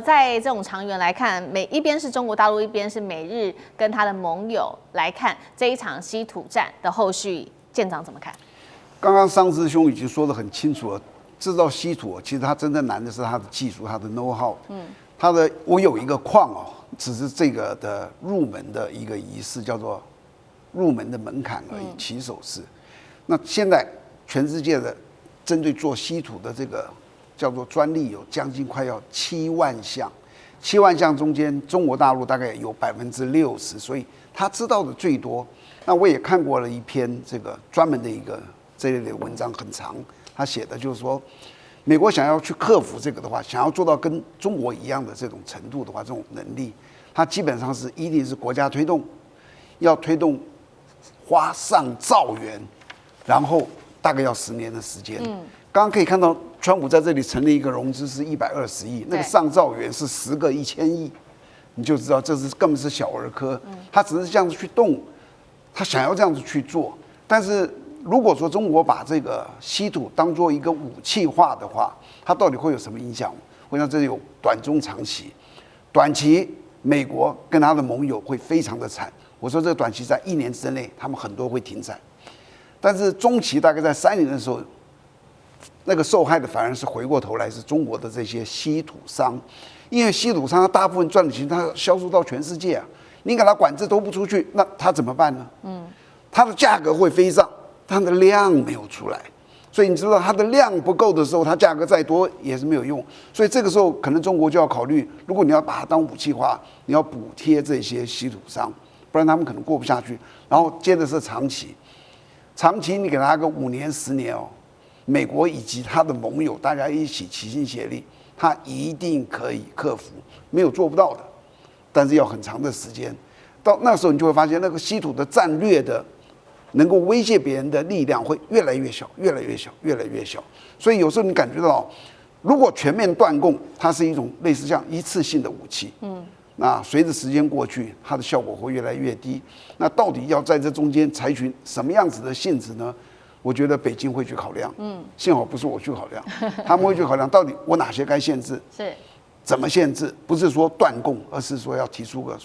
在这种长远来看，一边是中国大陆，一边是美日跟他的盟友来看这一场稀土战的后续，舰长怎么看？刚刚桑师兄已经说得很清楚了，制造稀土其实它真正难的是它的技术，它的 know how。我有一个矿哦，只是这个的入门的一个仪式，叫做入门的门槛而已，起手式。那现在全世界的针对做稀土的这个叫做专利有将近快要7万项，7万项中间中国大陆大概有60%，所以他知道的最多。那我也看过了一篇这个专门的一个这类的文章，很长，他写的就是说，美国想要去克服这个的话，想要做到跟中国一样的这种程度的话，这种能力，它基本上是一定是国家推动，要推动花上兆元，然后大概要10年的时间。刚刚可以看到，川普在这里成立一个融资是120亿，那个上兆元是10个1000亿，你就知道这是根本是小儿科。他只是这样子去动，他想要这样子去做，但是如果说中国把这个稀土当做一个武器化的话，它到底会有什么影响？我想这有短中长期。短期，美国跟他的盟友会非常的惨。我说这个短期在1年之内，他们很多会停产。但是中期大概在3年的时候，那个受害的反而是回过头来是中国的这些稀土商，因为稀土商他大部分赚的钱，他销售到全世界啊，你给他管制都不出去，那他怎么办呢？它的价格会飞上。它的量没有出来，所以你知道它的量不够的时候，它价格再多也是没有用。所以这个时候可能中国就要考虑，如果你要把它当武器化，你要补贴这些稀土商，不然他们可能过不下去。然后接着是长期，长期你给他个5年10年哦，美国以及他的盟友大家一起齐心协力，他一定可以克服，没有做不到的，但是要很长的时间。到那时候你就会发现，那个稀土的战略的能够威胁别人的力量会越来越小，越来越小，越来越小。所以有时候你感觉到，如果全面断供，它是一种类似像一次性的武器。那随着时间过去，它的效果会越来越低。那到底要在这中间采取什么样子的性质呢？我觉得北京会去考量。幸好不是我去考量，他们会去考量到底我哪些该限制，是怎么限制？不是说断供，而是说要提出个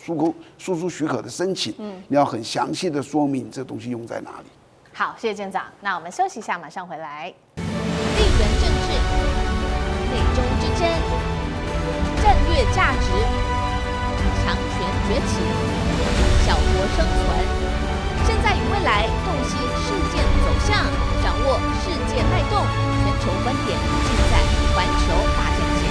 输出许可的申请。你要很详细的说明这东西用在哪里。好，谢谢舰长。那我们休息一下，马上回来。地缘政治、内中之争、战略价值、强权崛起、小国生存，现在与未来洞悉事件走向，掌握世界脉动，全球观点尽在环球大战线。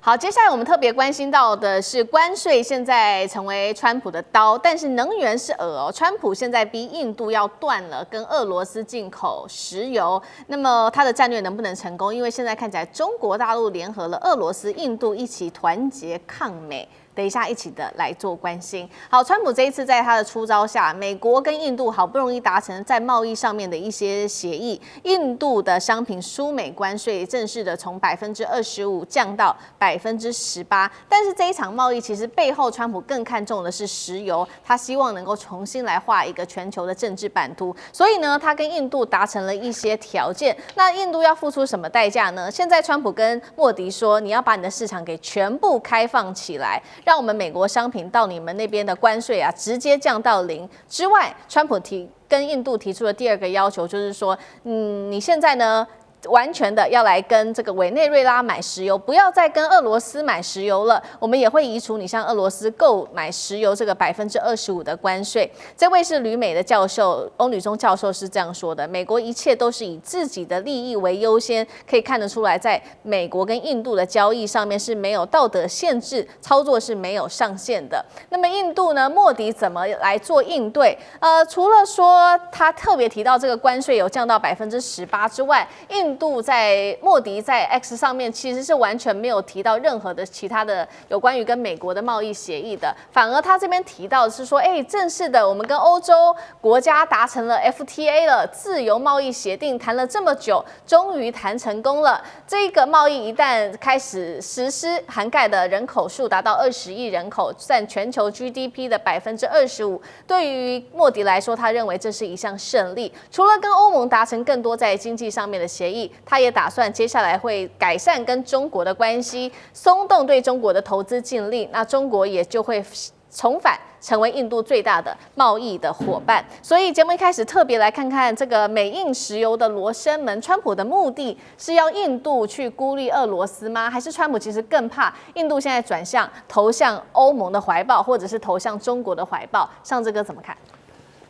好，接下来我们特别关心到的是关税现在成为川普的刀，但是能源是饵哦。川普现在逼印度要断了跟俄罗斯进口石油，那么他的战略能不能成功？因为现在看起来中国大陆联合了俄罗斯、印度一起团结抗美。等一下一起的来做关心。好，川普这一次在他的出招下，美国跟印度好不容易达成在贸易上面的一些协议，印度的商品输美关税正式的从25%降到18%，但是这一场贸易其实背后，川普更看重的是石油，他希望能够重新来画一个全球的政治版图，所以呢，他跟印度达成了一些条件。那印度要付出什么代价呢？现在川普跟莫迪说，你要把你的市场给全部开放起来。让我们美国商品到你们那边的关税啊，直接降到0之外，川普跟印度提出的第二个要求就是说，你现在呢？完全的要来跟这个委内瑞拉买石油，不要再跟俄罗斯买石油了。我们也会移除你向俄罗斯购买石油这个25%的关税。这位是旅美的教授，欧女中教授是这样说的：美国一切都是以自己的利益为优先，可以看得出来，在美国跟印度的交易上面是没有道德限制，操作是没有上限的。那么印度呢？莫迪怎么来做应对？除了说他特别提到这个关税有降到18%之外，印度莫迪在 X 上面其实是完全没有提到任何的其他的有关于跟美国的贸易协议的，反而他这边提到的是说，正式的我们跟欧洲国家达成了 FTA 了，自由贸易协定谈了这么久，终于谈成功了。这个贸易一旦开始实施，涵盖的人口数达到20亿人口，占全球 GDP 的25%。对于莫迪来说，他认为这是一项胜利。除了跟欧盟达成更多在经济上面的协议，他也打算接下来会改善跟中国的关系，松动对中国的投资禁令，那中国也就会重返成为印度最大的贸易的伙伴。所以节目一开始特别来看看这个美印石油的罗生门，川普的目的是要印度去孤立俄罗斯吗？还是川普其实更怕印度现在转向投向欧盟的怀抱，或者是投向中国的怀抱？上志哥怎么看？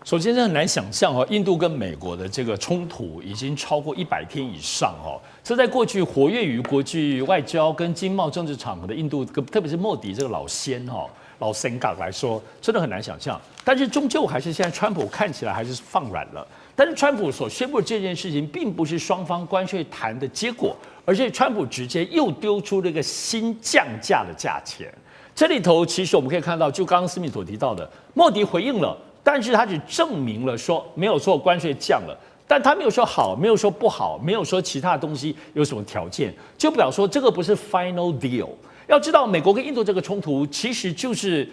首先，这很难想象哦，印度跟美国的这个冲突已经超过100天以上哦。这在过去活跃于国际外交跟经贸政治场合的印度，特别是莫迪这个老仙哦、老神港来说，真的很难想象。但是终究还是现在川普看起来还是放软了。但是川普所宣布的这件事情，并不是双方关税谈的结果，而是川普直接又丢出了一个新降价的价钱。这里头其实我们可以看到，就刚刚思敏所提到的，莫迪回应了。但是他只证明了说没有说关税降了，但他没有说好，没有说不好，没有说其他东西有什么条件，就表示说这个不是 final deal。要知道，美国跟印度这个冲突，其实就是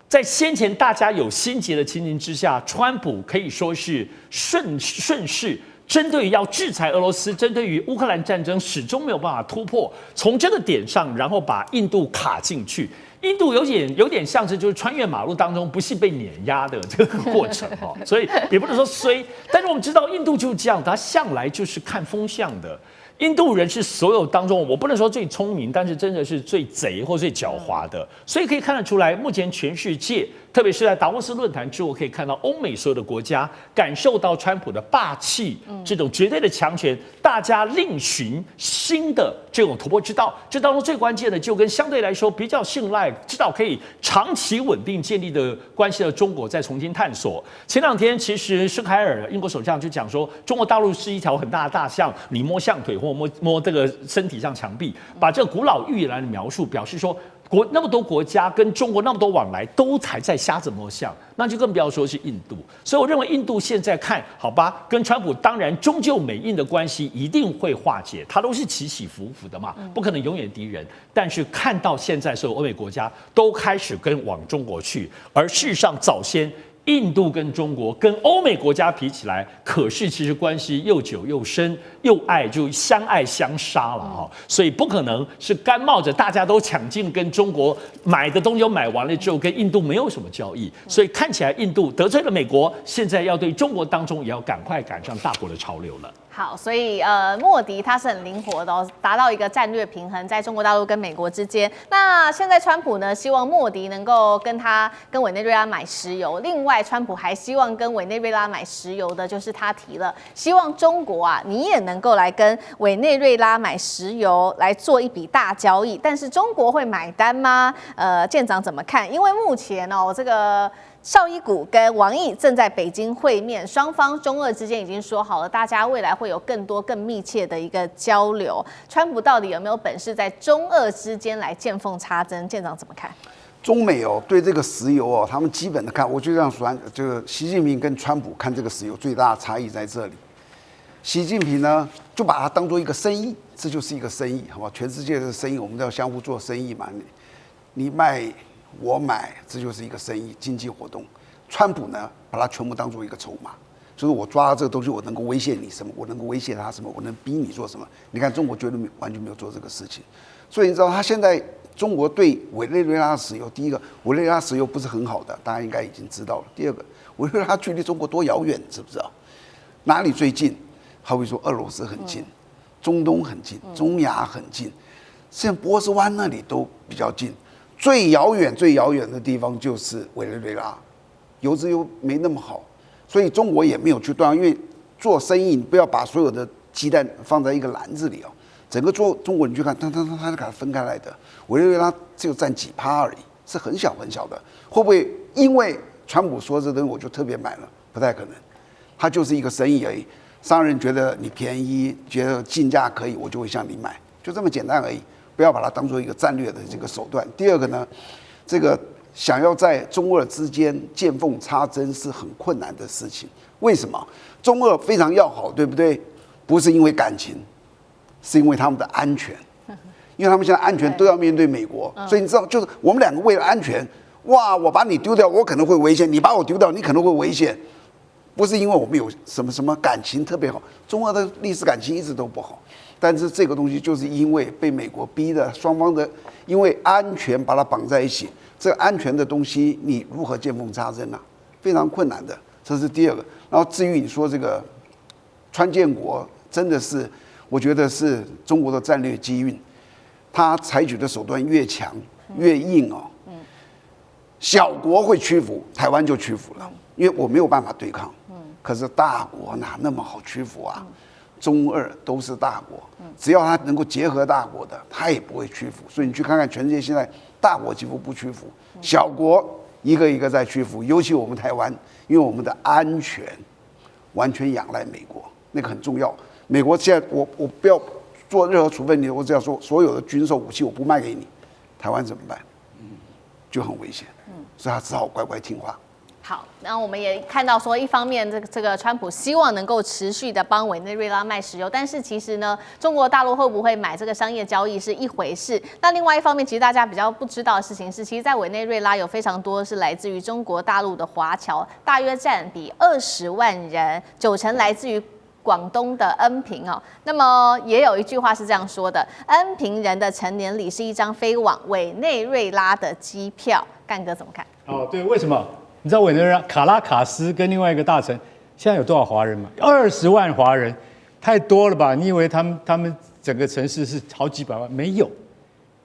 在先前大家有心结的情形之下，川普可以说是顺势。针对于要制裁俄罗斯，针对于乌克兰战争，始终没有办法突破，从这个点上，然后把印度卡进去。印度有点像是就是穿越马路当中不幸被碾压的这个过程哦，所以也不能说衰，但是我们知道印度就是这样，他向来就是看风向的。印度人是所有当中，我不能说最聪明，但是真的是最贼或最狡猾的，所以可以看得出来，目前全世界特别是在达沃斯论坛之后，可以看到欧美所有的国家感受到川普的霸气，这种绝对的强权，大家另寻新的这种突破之道。这当中最关键的，就跟相对来说比较信赖、知道可以长期稳定建立的关系的中国再重新探索。前2天，其实施凯尔英国首相就讲说，中国大陆是一条很大的大象，你摸象腿或摸这个身体上墙壁，把这个古老寓言来的描述，表示说。那么多国家跟中国那么多往来，都还在瞎子摸象，那就更不要说是印度。所以我认为印度现在看好吧，跟川普当然终究美印的关系一定会化解，它都是起起伏伏的嘛，不可能永远敌人。但是看到现在所有欧美国家都开始跟往中国去，而事实上早先。印度跟中国跟欧美国家比起来，可是其实关系又久又深，又爱就相爱相杀了哈，所以不可能是干冒着大家都抢进跟中国买的东西都买完了之后，跟印度没有什么交易，所以看起来印度得罪了美国，现在要对中国当中也要赶快赶上大国的潮流了。好，所以莫迪他是很灵活的哦，达到一个战略平衡，在中国大陆跟美国之间。那现在川普呢，希望莫迪能够跟委内瑞拉买石油。另外，川普还希望跟委内瑞拉买石油的，就是他提了，希望中国啊，你也能够来跟委内瑞拉买石油，来做一笔大交易。但是中国会买单吗？舰长怎么看？因为目前哦，这个。邵伊谷跟王毅正在北京会面，双方中俄之间已经说好了，大家未来会有更多更密切的一个交流。川普到底有没有本事在中俄之间来见缝插针？舰长怎么看？中美哦，对这个石油哦，他们基本的看，我就这样说，这个习近平跟川普看这个石油最大的差异在这里。习近平呢，就把它当做一个生意，这就是一个生意，好吧？全世界的生意，我们都要相互做生意嘛。你卖。我买，这就是一个生意经济活动。川普呢，把它全部当做一个筹码，就是我抓到这个东西，我能够威胁你什么，我能够威胁他什么，我能逼你做什么。你看中国绝对完全没有做这个事情，所以你知道他现在中国对委内瑞拉石油，第一个委内瑞拉石油不是很好的，大家应该已经知道了。第二个，委内瑞拉距离中国多遥远，知不知道？哪里最近？好比说俄罗斯很近，中东很近，中亚很近，现在波斯湾那里都比较近。最遥远的地方就是委内瑞拉，油资又没那么好，所以中国也没有去断，因为做生意你不要把所有的鸡蛋放在一个篮子里哦。整个中国你去看，它是给它分开来的，委内瑞拉只有占几%而已，是很小很小的。会不会因为川普说这东西我就特别买了？不太可能，它就是一个生意而已。商人觉得你便宜，觉得进价可以，我就会向你买，就这么简单而已。不要把它当做一个战略的这个手段。第二个呢，这个想要在中俄之间见缝插针是很困难的事情。为什么？中俄非常要好，对不对？不是因为感情，是因为他们的安全。因为他们现在安全都要面对美国，所以你知道，就是我们两个为了安全，哇，我把你丢掉，我可能会危险；你把我丢掉，你可能会危险。不是因为我们有什么感情特别好，中俄的历史感情一直都不好。但是这个东西就是因为被美国逼的，双方的因为安全把它绑在一起，这个安全的东西你如何见缝插针啊？非常困难的，这是第二个。然后至于你说这个川建国，真的是我觉得是中国的战略机运，他采取的手段越强越硬哦。小国会屈服，台湾就屈服了，因为我没有办法对抗。可是大国哪那么好屈服啊？中俄都是大国，只要他能够结合大国的，他也不会屈服。所以你去看看全世界现在，大国几乎不屈服，小国一个一个在屈服。尤其我们台湾，因为我们的安全完全仰赖美国，那个很重要。美国现在我不要做任何处分，我只要说所有的军售武器我不卖给你，台湾怎么办？就很危险。所以他只好乖乖听话。好，那我们也看到说，一方面这个川普希望能够持续的帮委内瑞拉卖石油，但是其实呢，中国大陆会不会买这个商业交易是一回事。那另外一方面，其实大家比较不知道的事情是，其实，在委内瑞拉有非常多是来自于中国大陆的华侨，大约占比20万人，90%来自于广东的恩平哦。那么也有一句话是这样说的：恩平人的成年礼是一张飞往委内瑞拉的机票。干哥怎么看？哦，对，为什么？你知道委内瑞拉卡拉卡斯跟另外一个大城现在有多少华人吗？20万华人，太多了吧？你以为他们整个城市是好几百万？没有，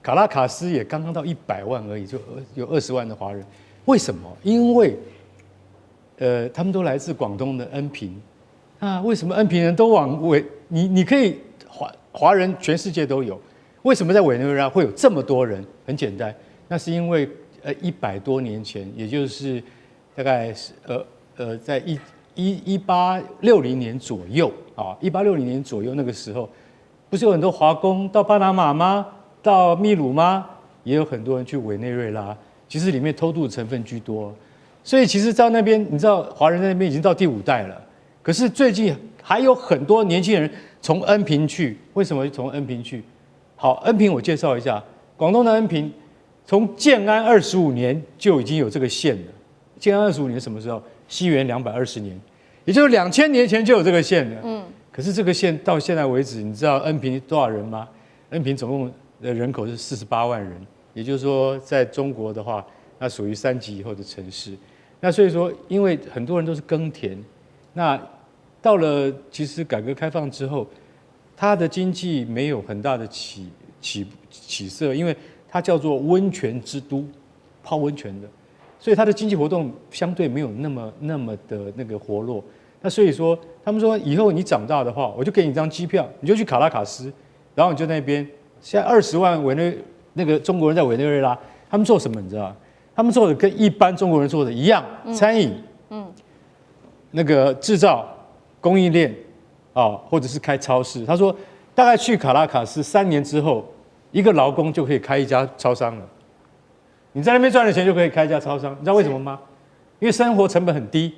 卡拉卡斯也刚刚到100万而已，就有20万的华人。为什么？因为他们都来自广东的恩平，那为什么恩平人都往你可以华人全世界都有，为什么在委内瑞拉会有这么多人？很简单，那是因为100多年前，也就是大概在1860年左右啊，1860年左右那个时候，不是有很多华工到巴拿马吗？到秘鲁吗？也有很多人去委内瑞拉，其实里面偷渡的成分居多。所以其实到那边，你知道华人在那边已经到第5代了，可是最近还有很多年轻人从恩平去，为什么从恩平去？好，恩平我介绍一下，广东的恩平从建安25年就已经有这个县了。建安25年什么时候？西元220年，也就是2000年前就有这个县了。可是这个县到现在为止，你知道恩平多少人吗？恩平总共的人口是48万人，也就是说，在中国的话，那属于3级以后的城市。那所以说，因为很多人都是耕田，那到了其实改革开放之后，它的经济没有很大的起色，因为它叫做温泉之都，泡温泉的，所以它的经济活动相对没有那么的那个活络。那所以说，他们说以后你长大的话，我就给你一张机票，你就去卡拉卡斯，然后你就那边。现在20万那个中国人在委内瑞拉，他们做什么你知道吗？他们做的跟一般中国人做的一样，餐饮，那个制造、供应链，或者是开超市。他说，大概去卡拉卡斯3年之后，一个劳工就可以开一家超商了。你在那边赚的钱就可以开一家超商，你知道为什么吗？因为生活成本很低，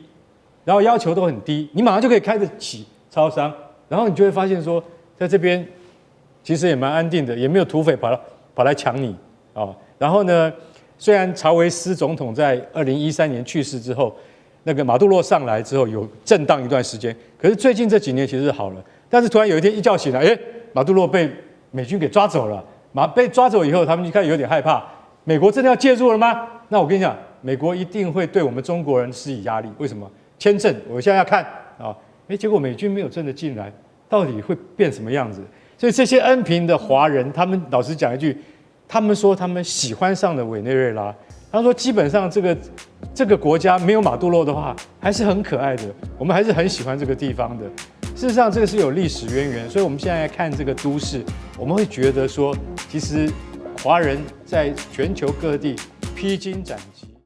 然后要求都很低，你马上就可以开得起超商，然后你就会发现说，在这边其实也蛮安定的，也没有土匪跑来抢你然后呢，虽然查韦斯总统在2013年去世之后，那个马杜罗上来之后有震荡一段时间，可是最近这几年其实好了。但是突然有一天一觉醒来，马杜罗被美军给抓走了。被抓走以后，他们就开始有点害怕，美国真的要介入了吗？那我跟你讲，美国一定会对我们中国人施以压力。为什么？签证，我现在要看结果美军没有真的进来，到底会变什么样子？所以这些恩平的华人，他们老实讲一句，他们说他们喜欢上了委内瑞拉。他说基本上这个国家没有马杜罗的话，还是很可爱的，我们还是很喜欢这个地方的。事实上，这个是有历史渊源，所以我们现在来看这个都市，我们会觉得说，其实华人在全球各地披荆斩棘。